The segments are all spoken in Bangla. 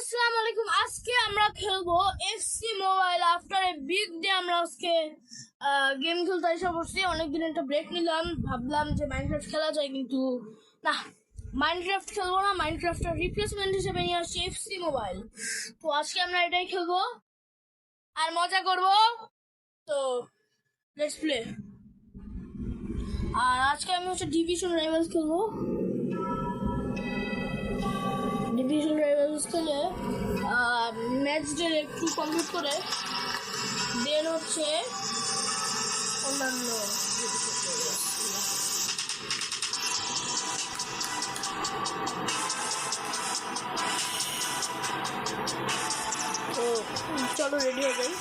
আসসালামু আলাইকুম। আজকে আমরা খেলবো FC mobile. After a big day আমরা আজকে গেম খেলতে এসে পড়ছি। অনেকদিন একটা ব্রেক নিলাম, ভাবলাম যে মাইনক্রাফট খেলা যায়, কিন্তু না, মাইনক্রাফট খেলবো না। মাইনক্রাফটের রিপ্লেসমেন্ট হিসেবে নিয়ে আসছি এফসি মোবাইল। তো আজকে আমরা এটাই খেলবো আর মজা করব। তো লেটস প্লে। আর আজকে আমি ডিভিশন রাইভালস খেলবো। ডিভিশন রাইভালস খেলে ম্যাচ ডে একটু কমপ্লিট করে দেন অন্যান্য তো চলো রেডি হয়ে যাই।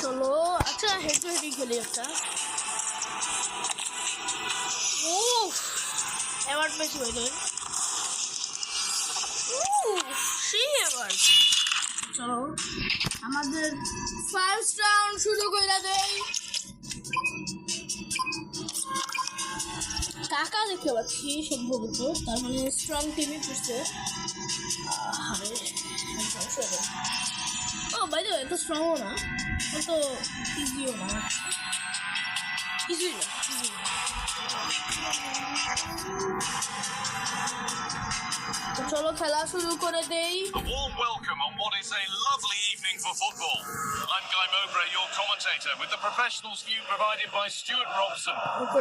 চলো, আচ্ছা হেড টু হেডই খেলি একটা। ও অ্যাওয়ার্ড পেয়েছি হয়ে সেই অ্যাওয়ার্ড। চলো আমাদের ফার্স্ট রাউন্ড শুরু করে দেই। টাকা দেখতে পাচ্ছি সম্ভবত, তার মানে স্ট্রং টিমই করছে। ও বাই দ্য ওয়ে, এত স্ট্রংও না, এত ইজিও না, কিছুই না। তো চলো খেলা শুরু করে দেই। A warm welcome on what is a lovely evening for football. I'm Guy Mowbray, your commentator, with the professional view provided by Stuart Robson.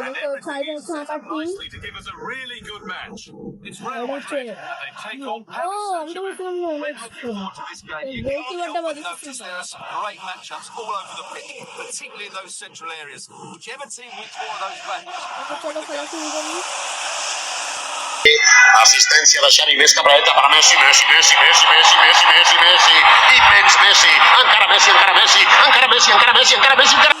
And everything is set up nicely to give us a really good match. It's Real Madrid, and they take on Paris Saint-Germain. We're looking forward to this game. You can't help but notice there are some great matchups all over the pitch, particularly in those central areas. Whichever team wins more of those matches. Asistencia de Xavi, més cap dreta per a Messi, Messi, immens Messi, encara Messi, encara Messi, encara Messi, encara Messi, encara Messi, encara...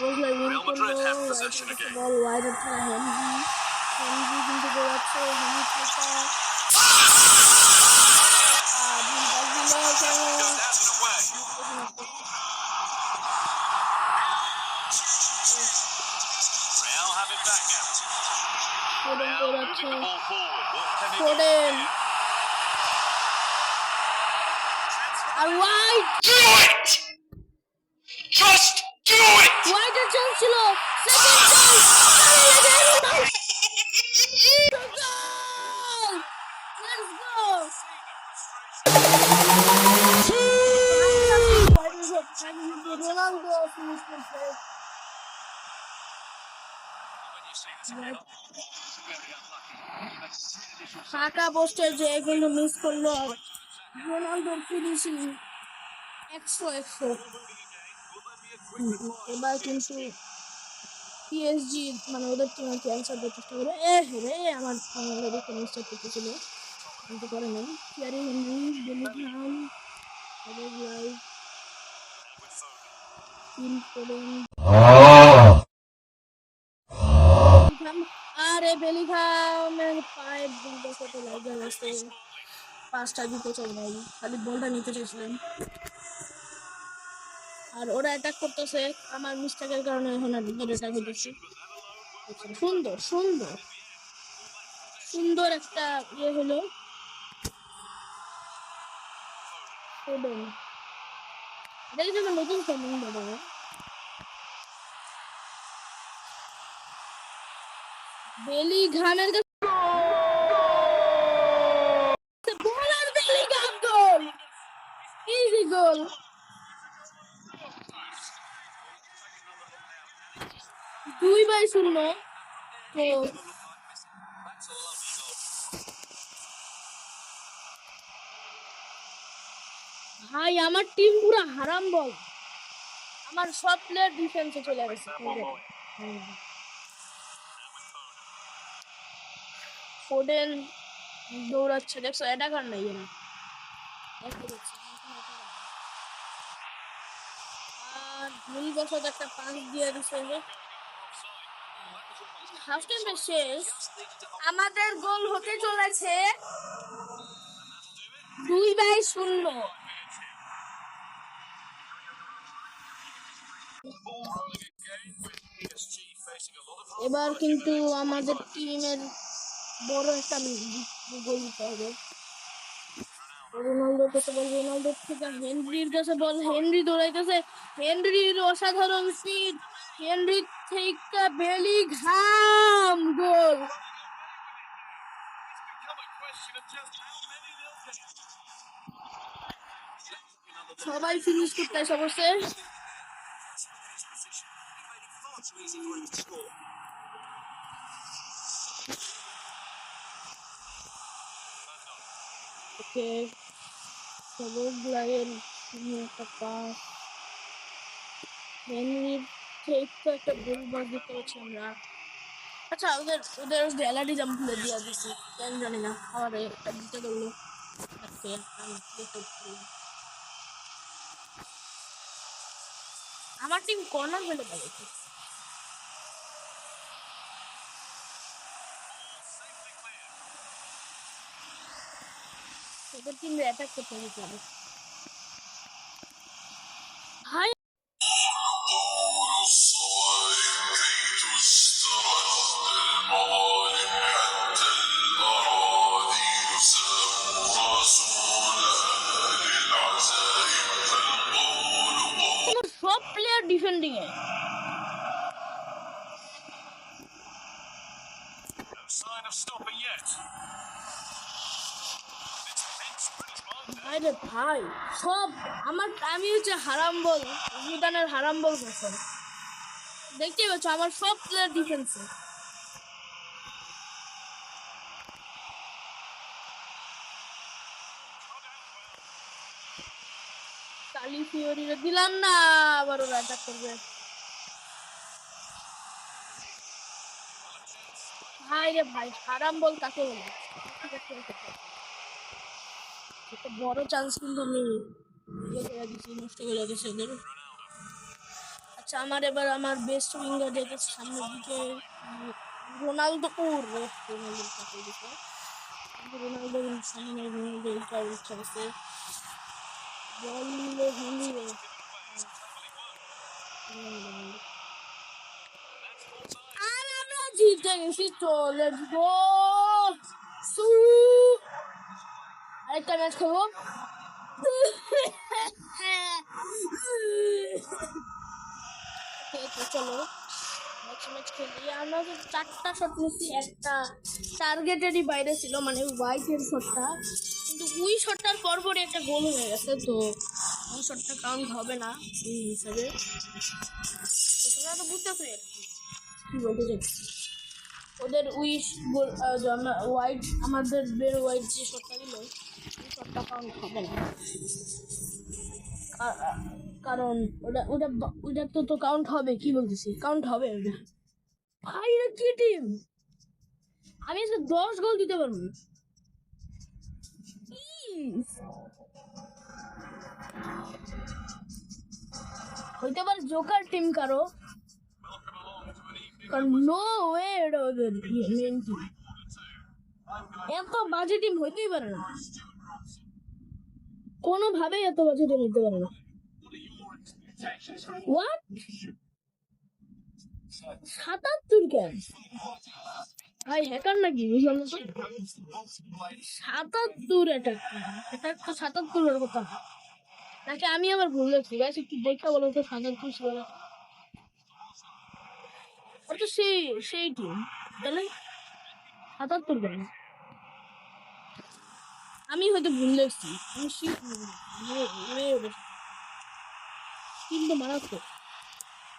Real Madrid have possession again. Ball wide up for Henry কিন্তু গোলাচ্ছে Real have it back now. Real moving the ball forward. What can they do? Foden. Alright. Do it! Just do it! Wide a chance ছিল, second chance, let's go. Ronaldo finished the first. ফাঁকা পোস্টের যে এগুলো মিস করলো, রোনালদোর ফিনিশিং 100 এবার কিন্তু পিএসজি মানে ওদের টিমে ক্যান্সার দেওয়ার চেষ্টা করে। রে আমার বাংলাদেশ মিস্টার করতেছিল, কিন্তু করে নেই। থিয়ারি হেনরি, বেলিংহাম, লাইভ তিন করেন। আরে বেলিংহামের পায়ে দুটো সাথে লাগা গেছে, 5টা জুতো চলে নাই, খালি বলটা নিতে চাইছিলেন। আর ওরা অ্যাটাক করতেছে, আমার মিস্টেকের কারণে এখন আর অ্যাটাক হইতেছে। সুন্দর সুন্দর সুন্দর একটা ইয়ে হলো। এটাকে যেন নতুন ফর্মিং দেবো। বেলিংহামের কাছে বলার বেলিংহাম গোল, ইজি গোল। দুই বাই শূন্য। তো ভাই আমার টিম পুরো হারাম বল, আমার সব প্লেয়ার ডিফেন্সে চলে গেছে। ফোডেন দৌড়াচ্ছে, দেখছো অ্যাটাকার নাই এরা। আর ভুল বসত একটা পাস দিয়ে দিচ্ছে। হাফ টাইম শেষ, আমাদের গোল হতে চলেছে 2-0। এবার কিন্তু আমাদের টিমের বড় একটা গোল দিতে হবে। রোনালদোর কাছে বল, রোনালদোর থেকে হেনরির কাছে বল, হেনরি দৌড়াইতেছে, হেনরির অসাধারণ স্পিড, হেনরি থেকে Bellingham goal. Become a question of just how many they'll get. সবাই ফিনিশ করতে এসে বসে। ওকে, সবুজ একটা পাস, হেনরির থেকে একটা গোল বার দিতে হচ্ছে আমরা। আচ্ছা, ওদের ওদের গ্যালারি জাম্প খুলে দিয়ে দিচ্ছি, কেন জানি না, আমার একটা দিতে ধরলো। আমার টিম কর্নার ফেলে পাচ্ছে, ওদের টিম অ্যাটাক করতে দিতে হবে। হাই, তোমার সব player defending A. No sign of stopping yet. It's tense pretty fine there. আরে ভাই, সব আমি হচ্ছে হারাম বল, জিদানের হারাম বল করছে। দেখতেই পাচ্ছ আমার সব প্লেয়ার ডিফেন্সে। কালি ফিওরিরে দিলাম না, আবার ওরা অ্যাটাক করবে। ভাই রে ভাই, হারাম বল কাকে বলে? একটা বড় চান্স কিন্তু আমি নষ্ট করে দিচ্ছি ওদের। আচ্ছা, আমার বেস্ট উইঙ্গার যেটা সামনের দিকে রোনালদো, রোনালদোর কাছে দিচ্ছে, রোনালদো সামনে, রোনালদো ইচ্ছা আছে বল নিলে হেনরি। আর আমরা জিতে গেছি, চলে গো। আরেকটা ম্যাচ খেলবো। চলো ম্যাচ খেলি। আমরা তো 4টা শট নিচ্ছি, একটা টার্গেটেরই বাইরে ছিল, মানে হোয়াইটের শটটা, কিন্তু ওই শটটার পরপরই একটা গোল হয়ে গেছে, তো ওই শটটা কাউন্ট হবে না এই হিসাবে। তো তোমরা তো বুঝতেছো কি বলতে চাইছি। ওদের উইশ গোল, হোয়াইট, আমাদের বের হোয়াইট যে শটটা দিল ওই শটটা কাউন্ট হবে না, কারণ ওটা ওটা ওটা তো কাউন্ট হবে, কি বলতেছি, কাউন্ট হবে ওটা। ভাই এটা কি টিম, আমি আজকে 10 গোল দিতে পারবো। হইতে পারে জোকার টিম কারো, কারণ নো ওয়ে এটা ওদের মেন টিম, এত বাজে টিম হইতেই পারে না, কোনোভাবেই এত বাজে টিম হইতে পারে না। হোয়াট, 77 কেন ভাই, হ্যাকার নাকি বুঝলাম না তো। 77 এটা তো 77 এর কথা নাকি আমি আবার ভুল দেখছি? গাইস একটু দেখা বলো তো, 77 ছিল না? ওটা সেই টিম তাহলে 77 কেন? আমি হয়তো ভুল দেখছি, আমি কিন্তু মারাত্মক।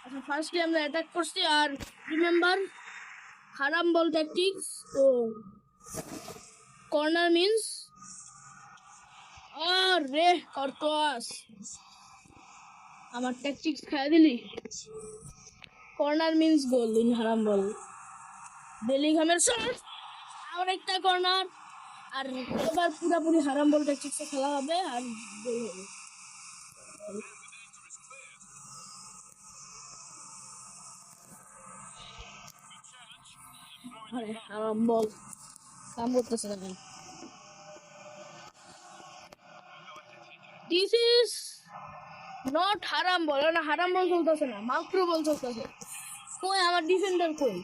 আচ্ছা, ফার্স্টলি আমরা অ্যাটাক করছি, আর রিমেম্বার হারাম বল ট্যাকটিক্স, তো কর্নার মিন্স আরে কর্তোয়াস, আমার ট্যাকটিক্স খাইয়া দিলি। কর্নার মিন্স গোল, ইন হারাম বল, বেলিংহামের শট, আর একটা কর্নার, আর এবার পুরোপুরি হারাম বল ট্যাকটিক্সে খেলা হবে, আর গোল হবে। আরে হারাম বল কাম করতেছে না। দিস ইজ নট হারাম বল, না হারাম বল চলতেছে না, মাকরু বল চলতেছে। কই আমার ডিফেন্ডার কই?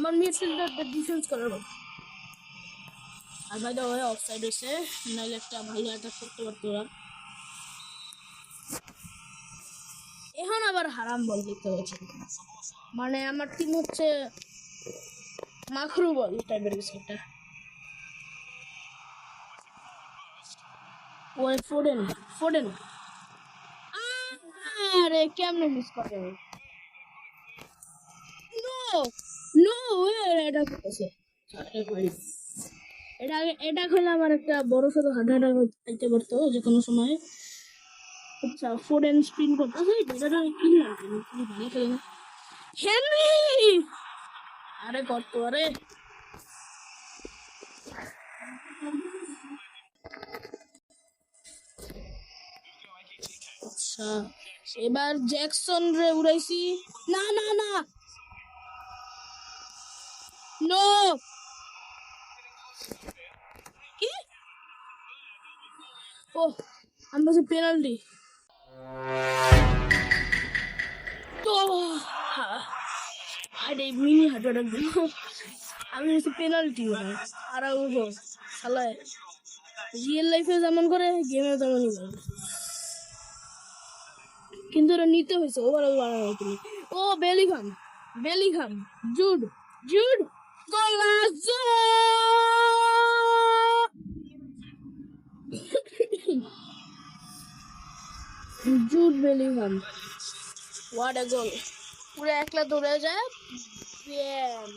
আমার মিডফিল্ডারটা ডিফেন্স করার কথা। আর বাই দ্য ওয়ে অফসাইড হয়েছে, নাহলে একটা ভালো অ্যাটাক করতে পারতো ওরা। এখন আবার হারাম বল দিতে হচ্ছে, মানে আমার টিম হচ্ছে মাখরু বল টাইপের কিছু একটা। ওই ফোডেন ফোডেন, আরে কেমনে মিস করে? নো নো, এটা করতেছে। এটা এটা হলে আমার একটা বড় সড়ো হার্ট অ্যাটাক হইতে পারতো যে কোনো সময়। আচ্ছা ফোডেন স্পিন করতেছে, এটা কি লাগে ভালো খেলে না। হেনরি, আরে কত আরে, আচ্ছা এবার জ্যাকসন রে উড়াইছি। না না না, নো, কি? ও আমি বলছি পেনাল্টি তো, আরে মিনি হার্ট অ্যাটাক দিল। আমি বলছি পেনাল্টি হয় আর শালায় রিয়েল লাইফে যেমন করে গেমে তেমনই করে, কিন্তু ওরা নিতে হয়েছে ওভারঅল বানানো হতো। ও বেলিংহাম, বেলিংহাম, জুড, জুড, গলাজো, Jude Bellingham, what a goal! পুরো একলা দৌড়ে যায়, ব্যাম।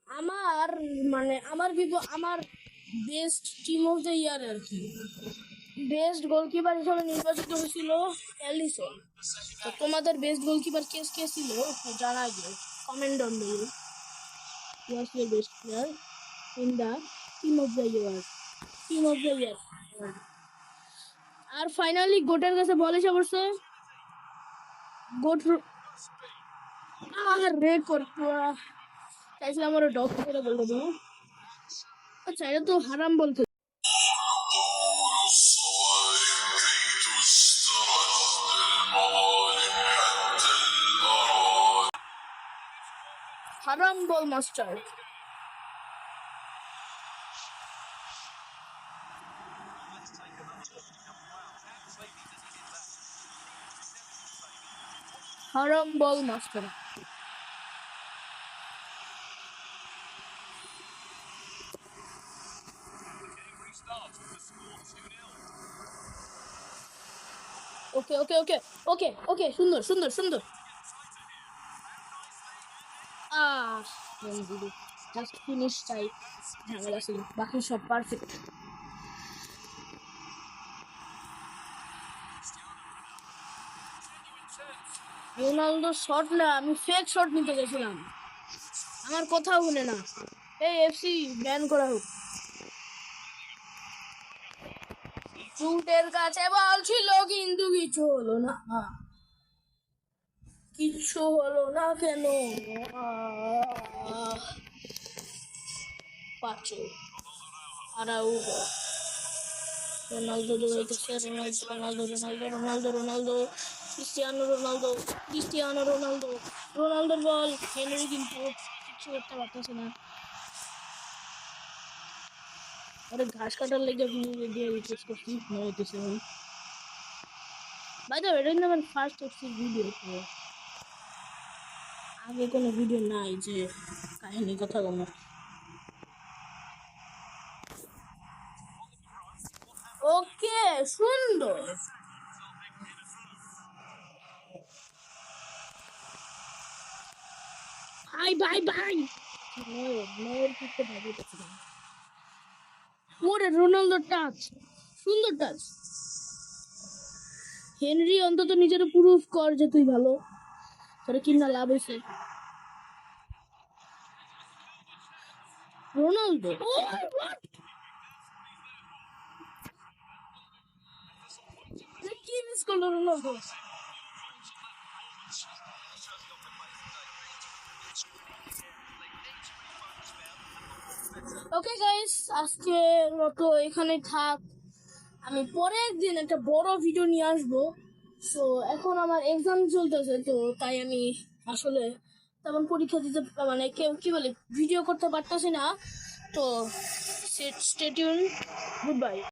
আমার মানে আমার best team of the year আর কি, বেস্ট গোলকিপার হিসেবে নির্বাচিত হয়েছিল এলিসন। তো তোমাদের বেস্ট গোলকিপার কে কে ছিল জানাই দিও, comment down below. Was your best player in the team of the year, team of the year. আর ফাইনালি গোটের কাছে বল এসে পড়ছে। গোট আর রে করতো, চাইছিলাম আমার ডগ করে বলতে দেবো। আচ্ছা এটা তো হারাম বলতে, হারাম বল মাস্টার। হারাম বল মাস্টার। ওকে ওকে ওকে ওকে ওকে, সুন্দর সুন্দর সুন্দর। জাস্ট ফিনিশ চাই, ঝামেলা ছিল, বাকি সব পারফেক্ট। রোনালদো শট না, আমি ফেক শট নিতে গেছিলাম, আমার কথাও শুনে না। এই এফসি ব্যান করা হোক। জুটের কাছে বল ছিল কিন্তু কিছু হলো না, কিচ্ছু হলো না কেন? পাঁচো আরাউগো, রোনালদো দৌড়াইতেছে, Ronaldo Ronaldo Ronaldo Ronaldo Ronaldo, Cristiano Ronaldo, Cristiano Ronaldo, রোনালদোর বল। হেনরি কিন্তু কিছু করতে পারতেছে না, আরে ঘাস কাটার লেগে দিয়ে রিকোয়েস্ট করছি, হইতেছে ভাই। বাই দ্য ওয়ে, এটা কিন্তু আমার ফার্স্ট এফসির ভিডিও, তো আগে কোনো ভিডিও নাই যে কাহিনী কথা বলো। ওকে সুন্দর, ভাই ভাই ভাই, নয়ের করতে ভাবি, ওরে রোনালদো টাচ, সুন্দর টাচ। হেনরি অন্তত নিজের প্রুফ কর যে তুই ভালো, তোরে কিনা লাভ হয়েছে। রোনালদো কি মিস করলো রোনালদো? ওকে গাইস, আজকের মতো এখানে থাক। আমি পরে একদিন একটা বড় ভিডিও নিয়ে আসবো। সো এখন আমার এক্সাম চলতেছে, তো তাই আমি আসলে তেমন পরীক্ষা দিতে মানে কেউ কি বলে ভিডিও করতে পারতেছি না। তো স্টে টিউন, গুড বাই।